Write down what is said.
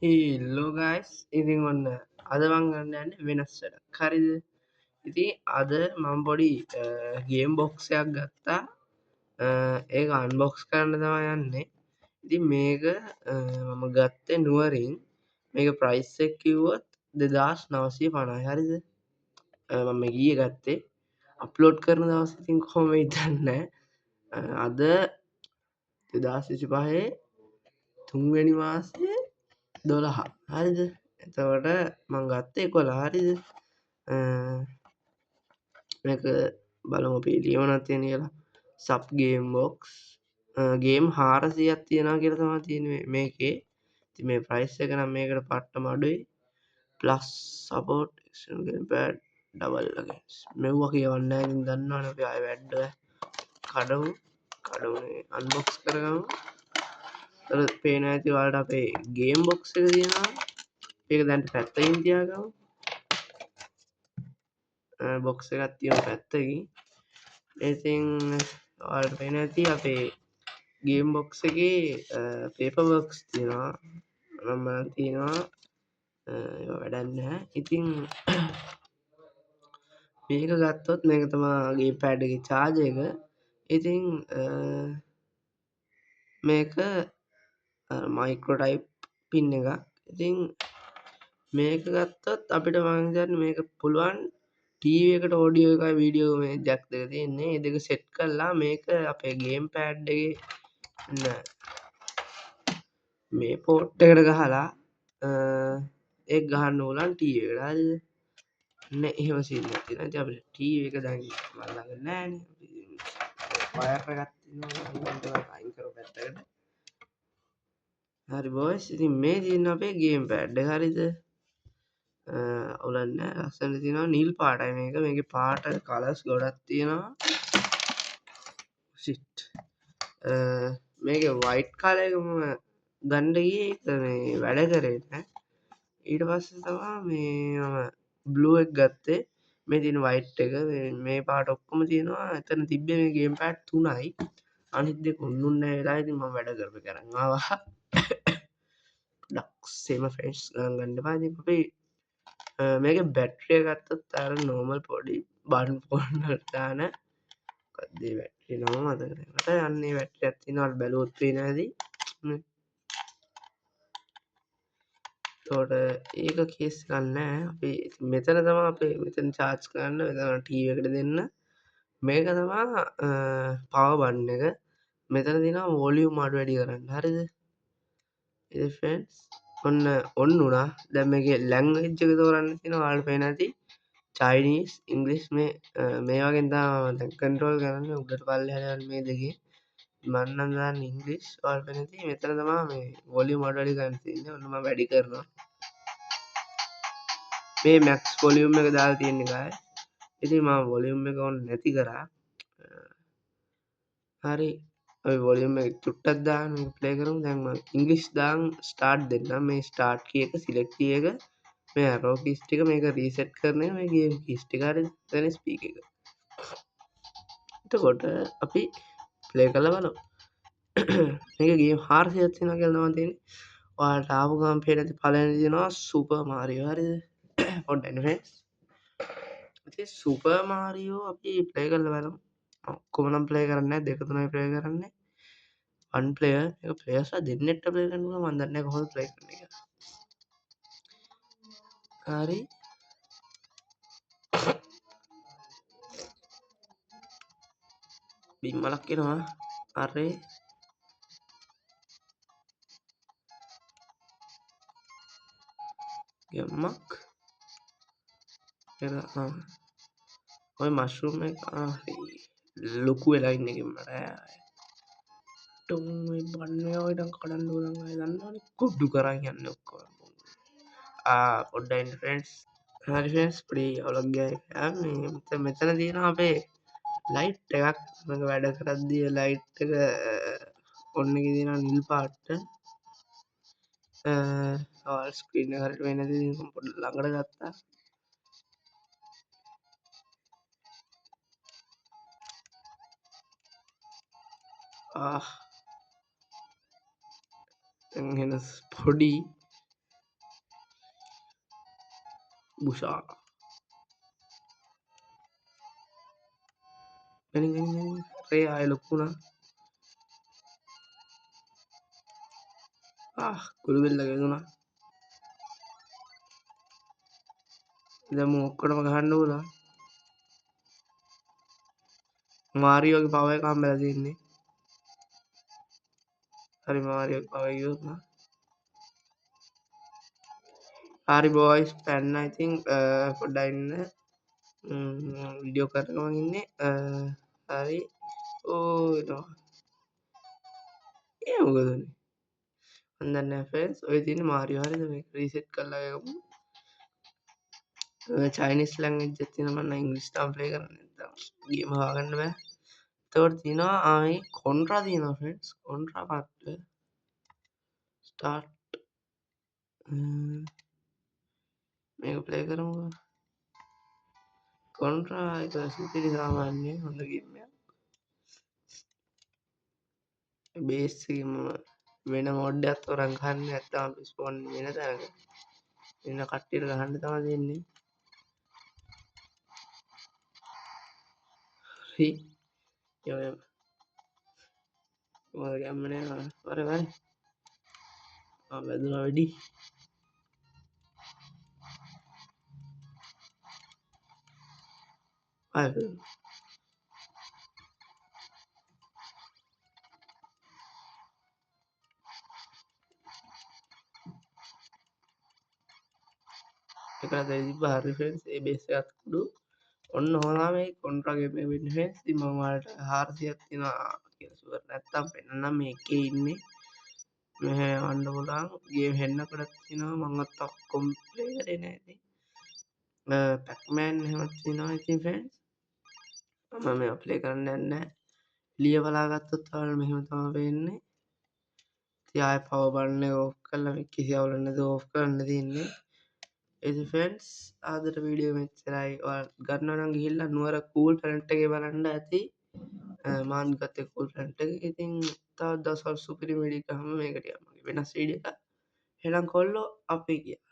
Hello guys, ඉතින් ඔන්න අද මං ගන්න යන්නේ වෙනස් වැඩක්. හරිද? ඉතින් අද මම පොඩි ගේම් බොක්ස් එකක් ගත්තා. ඒක අන්බොක්ස් කරන්න තමයි යන්නේ. ඉතින් මේක මම ගත්තේ නුවරින්. මේක ප්‍රයිස් එක කිව්වොත් 2950. හරිද? මම ගියේ ගත්තේ. අප්ලෝඩ් කරන දවස් ඉතින් කොහොම වෙයිද දන්නේ නැහැ. අද 2025 තුන්වෙනි මාසේ 12. හරිද? එතකොට මං ගත්තේ 11. හරිද? මේක බලමු අපි ලියවනක් තියෙන කියලා. සබ් ගේම් බොක්ස් ගේම් 400ක් තියෙනවා කියලා තමයි තියෙන්නේ මේකේ. ඉතින් මේ ප්‍රයිස් එක නම් මේකට පට්ටම අඩුයි. Plus support external game pad double games. මෙව්වා කියවන්න නැහැ. ඉතින් දන්නවනේ අපි ආයෙ වැඩ කඩමු අන්බොක්ස් කරගමු. ඒතර පේනවා ඇති ඔයාලට අපේ ගේම් බොක්ස් එක තියෙනවා. ඒක දැන් පැත්තකින් තියාගමු. බොක්ස් එකක් තියෙනවා පැත්තකින්. ඉතින් ඔයාලට පේනවා ඇති අපේ ගේම් බොක්ස් එකේ පේපර් වර්ක්ස් තියෙනවා. මම තියෙනවා ඒවා වැඩක් නැහැ. ඉතින් මේක ගත්තොත් මේක තමයි ගේම් පෑඩ් එකේ charge එක. ඉතින් මේක මයික්‍රෝ ටයිප් පින් එකක්. ඉතින් මේක ගත්තොත් අපිට මම හිතන්නේ මේක පුළුවන් ටීවී එකට ඔඩියෝ එකයි වීඩියෝ මේ ජැක් දෙක තියෙන්නේ. මේ දෙක සෙට් කරලා මේක අපේ ගේම් පෑඩ් එකේ මේ පෝට් එකට ගහලා ඒක ගහන්න ඕලන් ටීවී එකට. හරිද? එහෙම සීන් එකක් තියෙනවා. ඉතින් අපිට ටීවී එක දැන් මම ළඟ නෑනේ. වයර් එකක් තියෙනවා. අයින් කරව පැත්තකට. හරි බොයිස්. ඉතින් මේ තියෙන අපේ ගේම් පෑඩ් එක. හරිද? අවුලක් නෑ. ලස්සනට තියෙනවා. නිල් පාටයි මේක. මේකේ පාට කලර්ස් ගොඩක් තියෙනවා. ෂිට්. මේකේ වයිට් කලර් එක මම ගන්න ගියේ ඒක මේ වැඩ කරේ නෑ. ඊට පස්සේ තමයි මේ මම බ්ලූ එක ගත්තේ. මේ තියෙන වයිට් එක මේ පාට ඔක්කොම තියෙනවා. එතන තිබ්බේ මේ ගේම් පෑඩ් 3යි. අනිත් දෙක උන්නුන් නැහැ වෙලා. ඉතින් මම වැඩ කරපු එක අරන් ආවා. ඩක්ස් සේම ෆ්‍රෙන්ඩ්ස් ගණන් ගන්න එපා. ඉතින් අපි මේකේ බැටරි එක ගත්තොත් අර නෝමල් පොඩි බටන් ෆෝන් වලට දාන මොකක්ද ඒ බැටරි නම මතක නැහැ. මට යන්නේ බැටරියක් තියෙනවා බැලුවොත් පේනවා ඇති. එතකොට ඒක කේස් එකක් නැහැ. අපි මෙතන තමයි අපි මෙතන charge කරන්න. මෙතන TV එකට දෙන්න. මේක තමයි power button එක. මෙතන තියෙනවා volume අඩු වැඩි කරන්න. හරිද? ඉතින් friends ඔන්න ඔන් වුණා. දැන් මේකේ language එක තෝරන්න තියෙනවා. ඔයාලට පේනවා ඇති. Chinese, English මේ වගේ තමයි දැන් control කරන්නේ. උඩට පල්ලෙහාට යන මේ දෙකේ මම නම් දාන්නේ English. ඔයාලට පේනවා ඇති. මෙතන තමයි මේ volume අඩු වැඩි කරන්න තියෙන්නේ. ඔන්න මම වැඩි කරනවා. මේ මැක්ස් වොලියුම් එක දාලා තියෙන්නේ guys. ඉතින් මම වොලියුම් එක ඔන්න නැති කරා. හරි. ඔය වොලියුම් එක චුට්ටක් දාන්න මේක ප්ලේ කරමු. දැන් මම ඉංග්‍රීසි දාන් ස්ටාර්ට් දෙන්නම්. මේ ස්ටාර්ට් කී එක සිලෙක්ට් කී එක මේ ඇරෝ කීස් ටික මේක රීසෙට් කරන එක මේ ගේම් කීස් ටික හරිද? එතන ස්පීක් එක. එතකොට අපි ප්ලේ කරලා බලමු. මේක ගේම් 400ක් තියෙනවා කියලා තමයි තියෙන්නේ. ඔයාලට ආපු ගමන් පේන ඇති පළවෙනි තියෙනවා සුපර් මාරියෝ. හරිද? පොඩ්ඩක් ඉන්න ෆ්‍රෙන්ඩ්ස්. ඉතින් සුපර් මාරියෝ අපි ප්ලේ කරලා බලමු. ඔක්කොම නම් ප්ලේ කරන්නේ නැහැ. දෙක තුනයි ප්ලේ කරන්නේ. වන් ප්ලේයර් එක ප්ලේයර්ස්ලා දෙන්නෙක්ට ප්ලේ කරන්න පුළුවන්. මම දන්නේ නැහැ කොහොමද ප්ලේ කරන්නේ කියලා. හරි. බිම්මලක් එනවා. අරේ ගම්මක්. එන ඔය මෂ්රූම් එක හරි ලොකු වෙලා ඉන්න එකෙන් මට ටුම් මේ බන්නේ ඔය දැන් කඩන්න ඕන අය දන්නවනේ කුඩු කරන් යන්නේ ඔක්කොම. පොඩ්ඩක් ඉන්න ෆ්‍රෙන්ඩ්ස්. හරි ෆ්‍රෙන්ඩ්ස් පොඩි අවුලක් ගියා. මේ මෙතන තියෙනවා අපේ ලයිට් එකක්. මේක වැඩ කරද්දී ලයිට් එක ඔන්න එකේ තියෙනවා නිල් පාට. ස්ක්‍රීන් එක හරියට වෙන්නේ නැති ඉතින් පොඩ්ඩක් ළඟට ගත්තා. දැන් එන පොඩි බුෂා රේ ආය ලොක්කුණා කුළු බෙල්ලගේ දුණා දැන් ඔක්කොටම ගහන්න ඕලා මාරියෝගේ පව එක හම්බෙලා තියෙන්නේ හරි මාරියෝගේ පව එක යොත්නා හරි බෝයිස් පැන්න ඉතින් පොඩ්ඩක් ඉන්න විඩියෝ කරනවා ඉන්නේ හරි ඕ එනවා ඒ මොකදනේ හොඳන්න ෆ්‍රෙන්ඩ්ස් ඔය තියෙන මාරියෝ හරිද මේක රීසෙට් කරලා ගමු චයිනිස් ලැන්ග්වේජ් එකක් තියෙනවා මම ඉංග්‍රීසි තාම ප්ලේ කරන්නේ නැත්නම් ගේම හොයාගන්න බෑ එතකොට තියෙනවා ආයි කොන්ට්‍රා තියෙනවා ෆ්‍රෙන්ඩ්ස් කොන්ට්‍රා පාර්ට් ස්ටාර්ට් මේක ප්ලේ කරමු කොන්ට්‍රා එක සුපිරි සාමාන්‍ය හොඳ ගේම් එකක් බේස් එකෙන් මම වෙන මොඩ් එකක් තෝරන් ගන්න නැත්නම් අපි ස්පෝන් වෙන තැනක වෙන කට්ටියට ගහන්න තමයි දෙන්නේ හරි යෝ ඔය ගම්මනේ වර වරි වැදුනා වැඩි ආය එකක් දැරි හරි ෆ්‍රෙන්ඩ්ස් ඒ බේස් එකත් කුඩු ඔන්න හොලා මේ කොන්ට්‍රා ගේම් එක වෙන්නේ ෆ්‍රෙන්ඩ්ස් ඉතින් මම ඔයාලට 400ක් තියෙනවා කියලා ෂුවර් නැත්තම් පෙන්නන්නම් මේකේ ඉන්නේ මෙහෙ යවන්න පුළුවන් ගේම් හෙන්නකොටත් තියෙනවා මම අත් ඔක්කොම ප්ලේ කරේ නෑ ඉතින් පැක්මෑන් එහෙමත් තියෙනවා ඉතින් ෆ්‍රෙන්ඩ්ස් මම මේවා ප්ලේ කරන්න යන්නේ නැහැ ලිය බලා ගත්තොත් ඔයාලට මෙහෙම තමයි වෙන්නේ ඉතින් ආයෙ පවර් බටන් එක ඕෆ් කරලා මේ කිසි අවුලක් නැතුව ඕෆ් කරන්න තියෙන්නේ ඉතින් ෆ්‍රෙන්ඩ්ස් අදට වීඩියෝ මෙච්චරයි ඔයාලා ගන්නවා නම් ගිහිල්ලා නුවර කූල් ප්ලැනට් එකේ බලන්න ඇති මාත් ගත්තේ කූල් ප්ලැනට් එකේ ඉතින් තවත් දවසවල් සුපිරි වීඩියෝ එකක් හම්බ මේකට යමු වෙනස් වීඩියෝ එකක් එහෙනම් කොල්ලෝ අපි ගියා